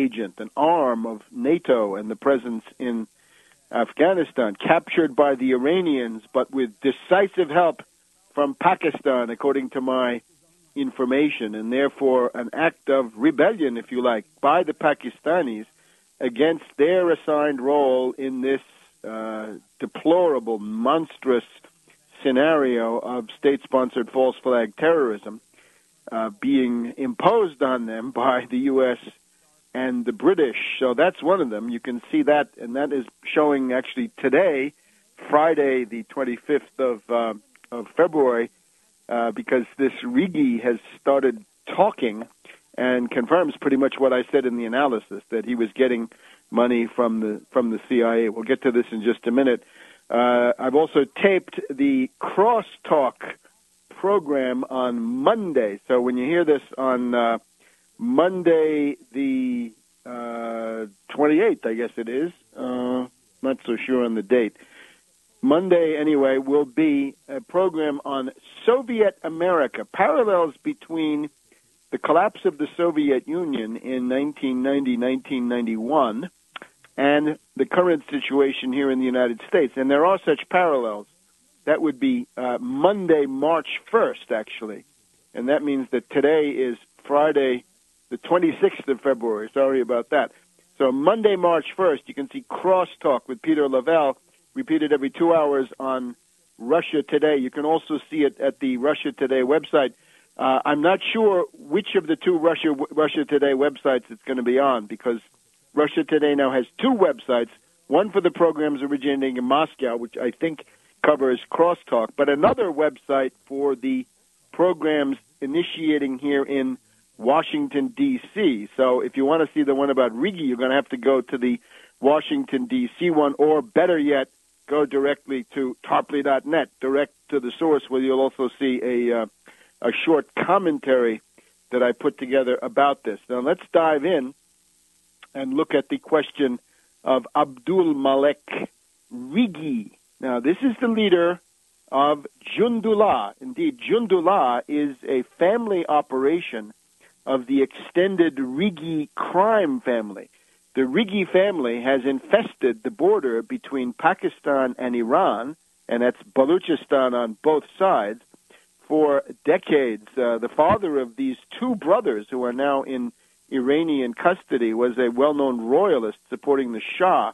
agent, an arm of NATO and the presence in Afghanistan, captured by the Iranians, but with decisive help from Pakistan, according to my information, and therefore an act of rebellion, if you like, by the Pakistanis against their assigned role in this deplorable, monstrous scenario of state-sponsored false flag terrorism being imposed on them by the U.S. and the British. So that's one of them. You can see that, and that is showing actually today, Friday, the 25th of February, because this Rigi has started talking and confirms pretty much what I said in the analysis, that he was getting money from the CIA. We'll get to this in just a minute. I've also taped the Crosstalk program on Monday. So when you hear this on Monday the 28th, I guess it is, not so sure on the date. Monday, anyway, will be a program on Soviet America, parallels between the collapse of the Soviet Union in 1990-1991 and the current situation here in the United States. And there are such parallels. That would be Monday, March 1st, actually. And that means that today is Friday, the 26th of February. Sorry about that. So Monday, March 1st, you can see Crosstalk with Peter Lavelle, repeated every 2 hours on Russia Today. You can also see it at the Russia Today website. I'm not sure which of the two Russia Today websites it's going to be on, because Russia Today now has two websites, one for the programs originating in Moscow, which I think covers Crosstalk, but another website for the programs initiating here in Washington, D.C. So if you want to see the one about Rigi, you're going to have to go to the Washington, D.C. one, or better yet, go directly to tarpley.net, direct to the source, where you'll also see a short commentary that I put together about this. Now let's dive in and look at the question of Abdul Malek Rigi. Now this is the leader of Jundullah. Indeed, Jundullah is a family operation of the extended Rigi crime family. The Rigi family has infested the border between Pakistan and Iran, and that's Baluchistan on both sides, for decades. The father of these two brothers, who are now in Iranian custody, was a well-known royalist supporting the Shah.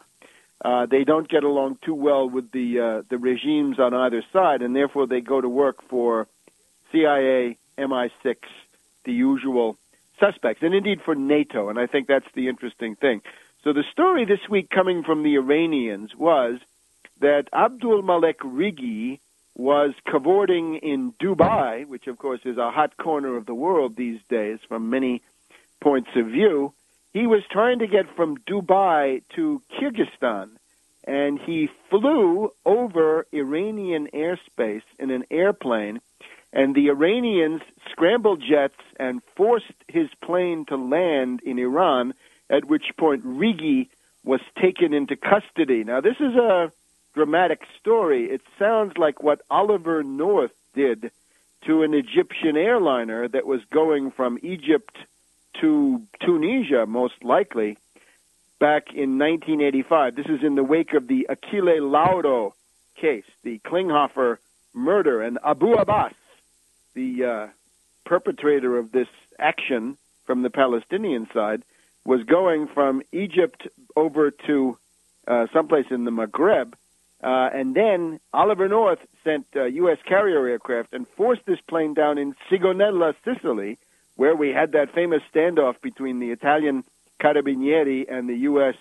They don't get along too well with the regimes on either side, and therefore they go to work for CIA, MI6, the usual suspects, and indeed for NATO, and I think that's the interesting thing. So the story this week coming from the Iranians was that Abdul Malek Rigi was cavorting in Dubai, which of course is a hot corner of the world these days from many points of view. He was trying to get from Dubai to Kyrgyzstan, and he flew over Iranian airspace in an airplane, and the Iranians scrambled jets and forced his plane to land in Iran, at which point Rigi was taken into custody. Now, this is a dramatic story. It sounds like what Oliver North did to an Egyptian airliner that was going from Egypt to Tunisia, most likely, back in 1985. This is in the wake of the Achille Lauro case, the Klinghoffer murder, and Abu Abbas, the perpetrator of this action from the Palestinian side, was going from Egypt over to someplace in the Maghreb, and then Oliver North sent U.S. carrier aircraft and forced this plane down in Sigonella, Sicily, where we had that famous standoff between the Italian Carabinieri and the U.S.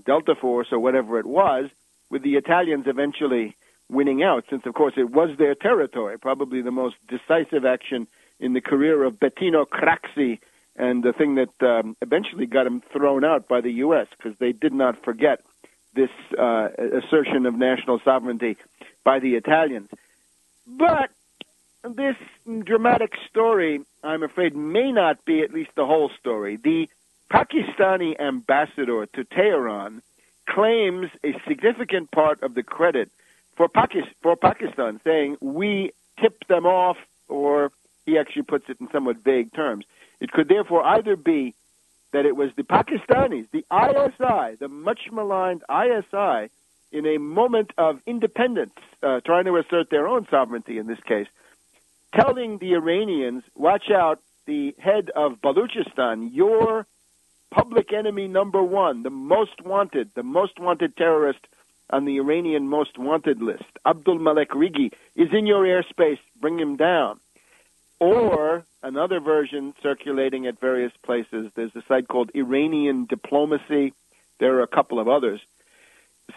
Delta Force, or whatever it was, with the Italians eventually winning out, since, of course, it was their territory, probably the most decisive action in the career of Bettino Craxi, and the thing that eventually got him thrown out by the U.S., because they did not forget this assertion of national sovereignty by the Italians. But this dramatic story, I'm afraid, may not be at least the whole story. The Pakistani ambassador to Tehran claims a significant part of the credit for Pakistan, saying we tipped them off, or he actually puts it in somewhat vague terms. It could therefore either be that it was the Pakistanis, the ISI, the much-maligned ISI, in a moment of independence, trying to assert their own sovereignty in this case, telling the Iranians, watch out, the head of Baluchistan, your public enemy number one, the most wanted terrorist on the Iranian most wanted list, Abdul Malek Rigi, is in your airspace, bring him down. Or another version circulating at various places, there's a site called Iranian Diplomacy, there are a couple of others,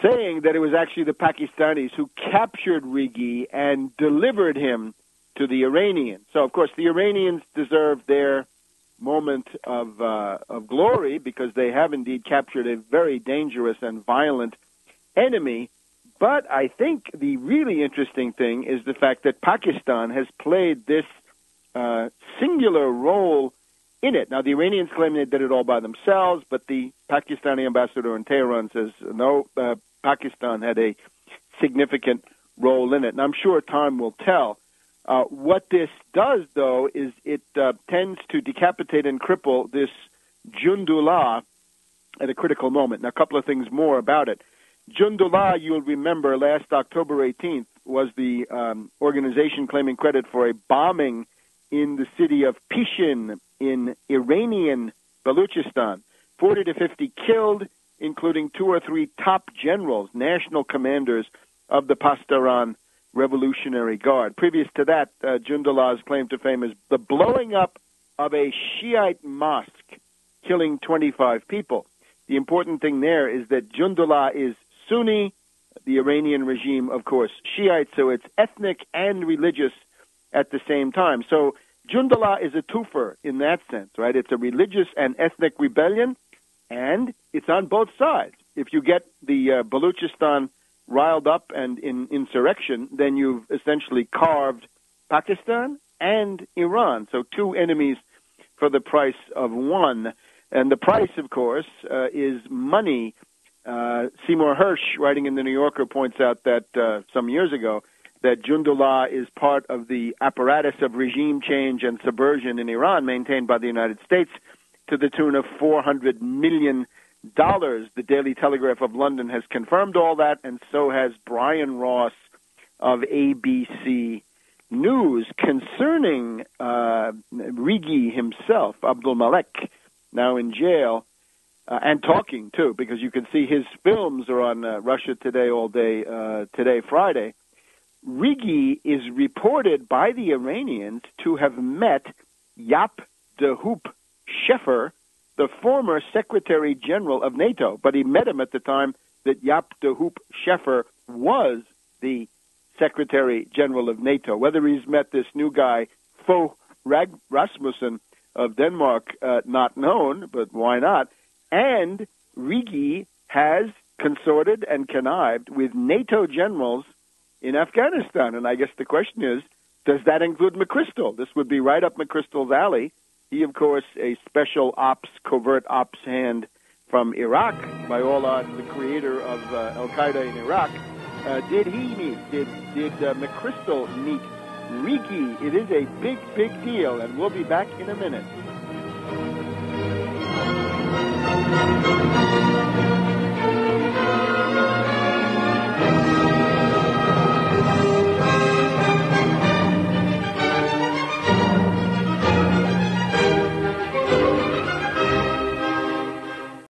saying that it was actually the Pakistanis who captured Rigi and delivered him to the Iranians. So, of course, the Iranians deserve their moment of glory because they have indeed captured a very dangerous and violent enemy. But I think the really interesting thing is the fact that Pakistan has played this singular role in it. Now, the Iranians claim they did it all by themselves, but the Pakistani ambassador in Tehran says, no, Pakistan had a significant role in it. And I'm sure time will tell. What this does, though, is it tends to decapitate and cripple this Jundullah at a critical moment. Now, a couple of things more about it. Jundullah, you'll remember, last October 18th, was the organization claiming credit for a bombing in the city of Pishin in Iranian Baluchistan. 40 to 50 killed, including 2 or 3 top generals, national commanders of the Pastaran Revolutionary Guard. Previous to that, Jundullah's claim to fame is the blowing up of a Shiite mosque, killing 25 people. The important thing there is that Jundullah is Sunni, the Iranian regime, of course, Shiite, so it's ethnic and religious at the same time. So Jundullah is a twofer in that sense, right? It's a religious and ethnic rebellion, and it's on both sides. If you get the Baluchistan riled up and in insurrection, then you've essentially carved Pakistan and Iran. So 2 enemies for the price of 1. And the price, of course, is money. Seymour Hersh, writing in the New Yorker, points out that some years ago that Jundullah is part of the apparatus of regime change and subversion in Iran maintained by the United States to the tune of $400 million. The Daily Telegraph of London has confirmed all that, and so has Brian Ross of ABC News concerning Rigi himself, Abdul Malek, now in jail, and talking, too, because you can see his films are on Russia Today all day, today, Friday. Rigi is reported by the Iranians to have met Yap de Hoop Sheffer, the former Secretary General of NATO, but he met him at the time that Yap de Hoop Sheffer was the Secretary General of NATO. Whether he's met this new guy, Fogh Rasmussen of Denmark, not known, but why not? And Rigi has consorted and connived with NATO generals in Afghanistan. And I guess the question is, does that include McChrystal? This would be right up McChrystal's alley. He, of course, a special ops, covert ops hand from Iraq, by all odds, the creator of Al-Qaeda in Iraq. Did he meet? Did McChrystal meet Rigi? It is a big, big deal, and we'll be back in a minute.